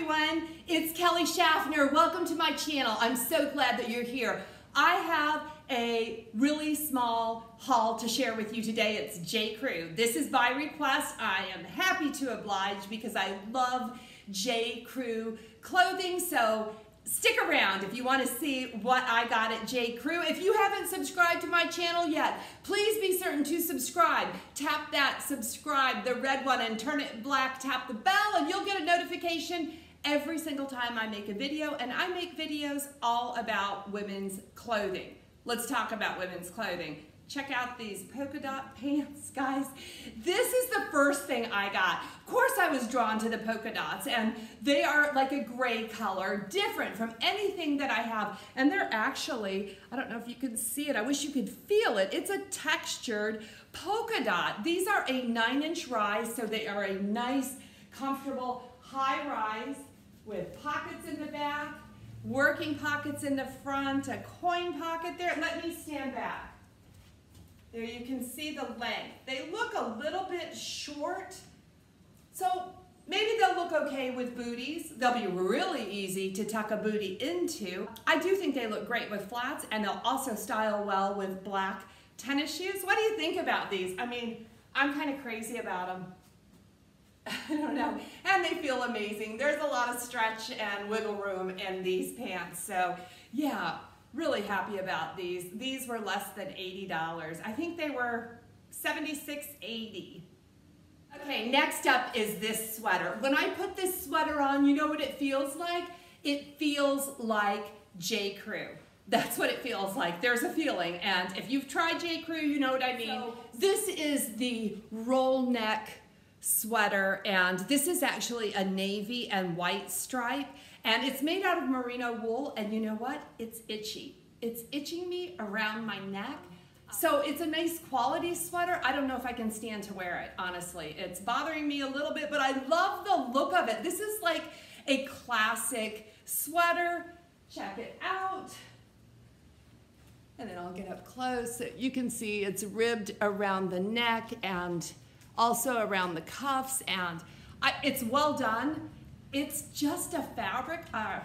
everyone, it's Kelly Shaffner. Welcome to my channel. I'm so glad that you're here. I have a really small haul to share with you today. It's J. Crew. This is by request. I am happy to oblige because I love J. Crew clothing. So stick around if you want to see what I got at J. Crew. If you haven't subscribed to my channel yet, please be certain to subscribe. Tap that subscribe, the red one, and turn it black. Tap the bell and you'll get a notification every single time I make a video. And I make videos all about women's clothing. Let's talk about women's clothing. Check out these polka dot pants, guys. This is the first thing I got. Of course, I was drawn to the polka dots, and they are like a gray color, different from anything that I have. And they're actually, I don't know if you can see it, I wish you could feel it. It's a textured polka dot. These are a 9-inch rise, so they are a nice, comfortable high rise with pockets in the back, working pockets in the front, a coin pocket there. Let me stand back. There you can see the length. They look a little bit short, so maybe they'll look okay with booties. They'll be really easy to tuck a booty into. I do think they look great with flats, and they'll also style well with black tennis shoes. What do you think about these? I mean, I'm kind of crazy about them. I don't know. And they feel amazing. There's a lot of stretch and wiggle room in these pants. So yeah, really happy about these. These were less than $80. I think they were $76.80. Okay, next up is this sweater. When I put this sweater on, you know what it feels like? It feels like J. Crew. That's what it feels like. There's a feeling. And if you've tried J. Crew, you know what I mean. So, this is the roll neck sweater, and this is actually a navy and white stripe, and it's made out of merino wool, and you know what? It's itchy. It's itching me around my neck. So it's a nice quality sweater. I don't know if I can stand to wear it, honestly. It's bothering me a little bit, but I love the look of it. This is like a classic sweater. Check it out. And then I'll get up close so you can see it's ribbed around the neck and also around the cuffs, and it's well done. It's just a fabric. I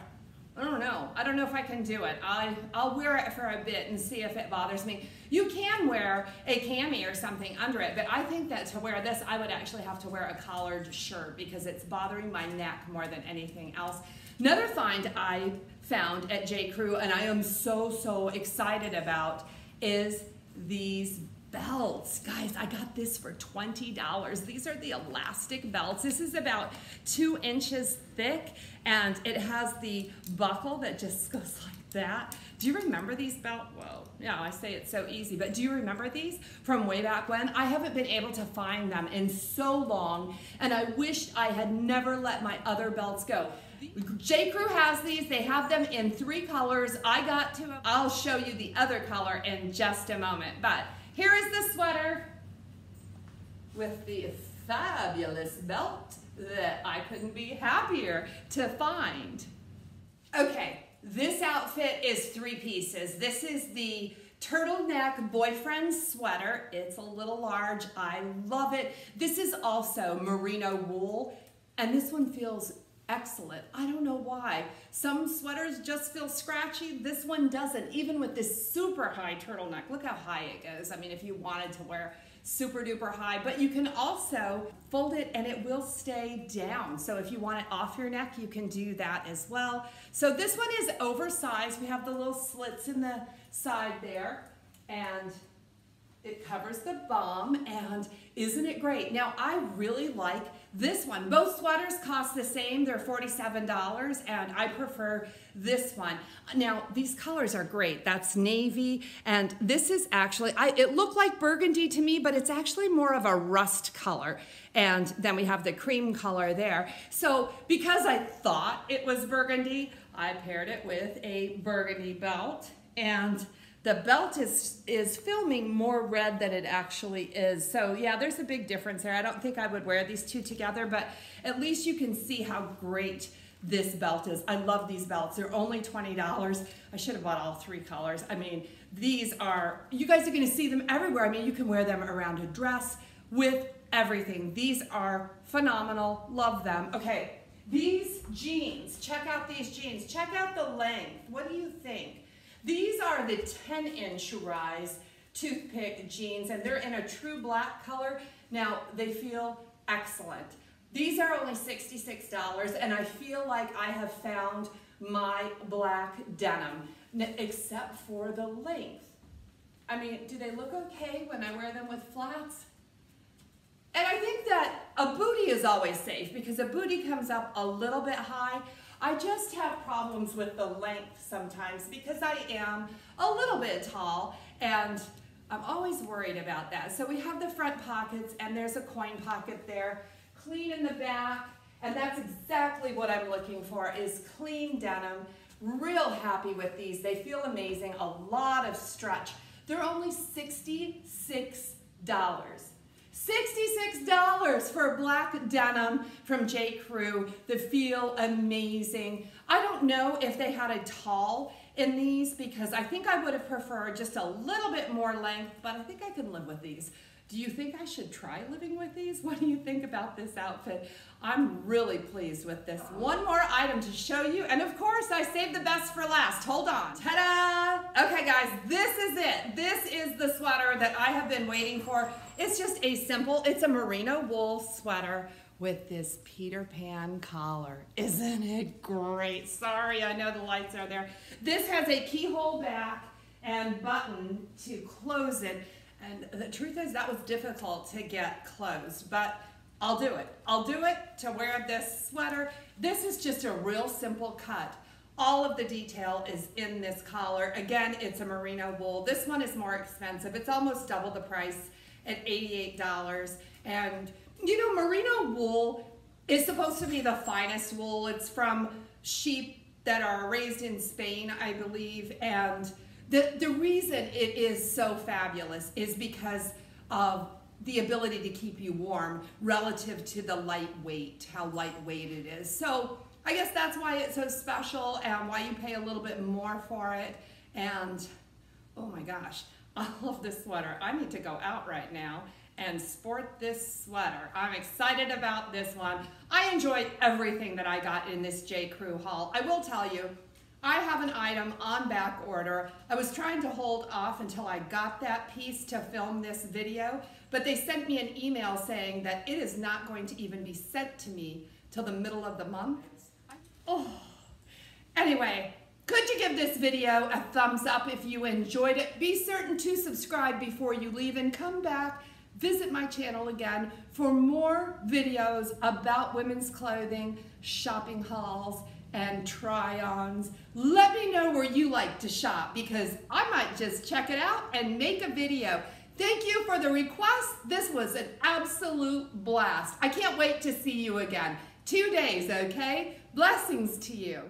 don't know. I don't know if I can do it. I'll wear it for a bit and see if it bothers me. You can wear a cami or something under it, but I think that to wear this, I would actually have to wear a collared shirt because it's bothering my neck more than anything else. Another find I found at J. Crew, and I am so excited about, is these belts. Guys, I got this for $20. These are the elastic belts. This is about 2 inches thick, and it has the buckle that just goes like that. Do you remember these belts? Whoa, yeah, I say it's so easy, but do you remember these from way back when? I haven't been able to find them in so long, and I wish I had never let my other belts go. J. Crew has these. They have them in 3 colors. I'll show you the other color in just a moment, but here is the sweater with the fabulous belt that I couldn't be happier to find. Okay, this outfit is 3 pieces. This is the turtleneck boyfriend sweater. It's a little large. I love it. This is also merino wool, and this one feels excellent. I don't know why. Some sweaters just feel scratchy. This one doesn't, even with this super high turtleneck. Look how high it goes. I mean, if you wanted to wear super duper high, but you can also fold it and it will stay down. So if you want it off your neck, you can do that as well. So this one is oversized. We have the little slits in the side there, and it covers the bum, and isn't it great? Now, I really like this one. Both sweaters cost the same. They're $47, and I prefer this one. Now, these colors are great. That's navy, and this is actually, it looked like burgundy to me, but it's actually more of a rust color. And then we have the cream color there. So because I thought it was burgundy, I paired it with a burgundy belt, and the belt is filming more red than it actually is. So yeah, there's a big difference there. I don't think I would wear these 2 together, but at least you can see how great this belt is. I love these belts. They're only $20. I should have bought all 3 colors. I mean, these are, you guys are gonna see them everywhere. I mean, you can wear them around a dress with everything. These are phenomenal, love them. Okay, these jeans. Check out these jeans. Check out the length. What do you think? These are the 10-inch rise toothpick jeans, and they're in a true black color. Now, they feel excellent. These are only $66, and I feel like I have found my black denim, except for the length. I mean, do they look okay when I wear them with flats? And I think that a bootie is always safe because a bootie comes up a little bit high. I just have problems with the length sometimes because I am a little bit tall, and I'm always worried about that. So we have the front pockets, and there's a coin pocket there, clean in the back, and that's exactly what I'm looking for, is clean denim. Real happy with these. They feel amazing, a lot of stretch. They're only $66. $66 for black denim from J. Crew that feel amazing. I don't know if they had a tall in these because I think I would have preferred just a little bit more length, but I think I can live with these. Do you think I should try living with these? What do you think about this outfit? I'm really pleased with this. One more item to show you, and of course I saved the best for last. Hold on. Ta-da! Okay guys, this is it. This is the sweater that I have been waiting for. It's just it's a merino wool sweater with this Peter Pan collar. Isn't it great? Sorry, I know the lights are there. This has a keyhole back and button to close it. And the truth is that was difficult to get closed, but I'll do it. I'll do it to wear this sweater. This is just a real simple cut. All of the detail is in this collar. Again, it's a merino wool. This one is more expensive. It's almost double the price at $88. And you know, merino wool is supposed to be the finest wool. It's from sheep that are raised in Spain, I believe, and the reason it is so fabulous is because of the ability to keep you warm relative to the lightweight, how lightweight it is. So I guess that's why it's so special and why you pay a little bit more for it. And oh my gosh, I love this sweater. I need to go out right now and sport this sweater. I'm excited about this one. I enjoyed everything that I got in this J. Crew haul. I will tell you, I have an item on back order. I was trying to hold off until I got that piece to film this video, but they sent me an email saying that it is not going to even be sent to me till the middle of the month. Oh. Anyway, could you give this video a thumbs up if you enjoyed it? Be certain to subscribe before you leave and come back, visit my channel again for more videos about women's clothing, shopping hauls, and try-ons. Let me know where you like to shop because I might just check it out and make a video. Thank you for the request. This was an absolute blast. I can't wait to see you again. 2 days, okay? Blessings to you.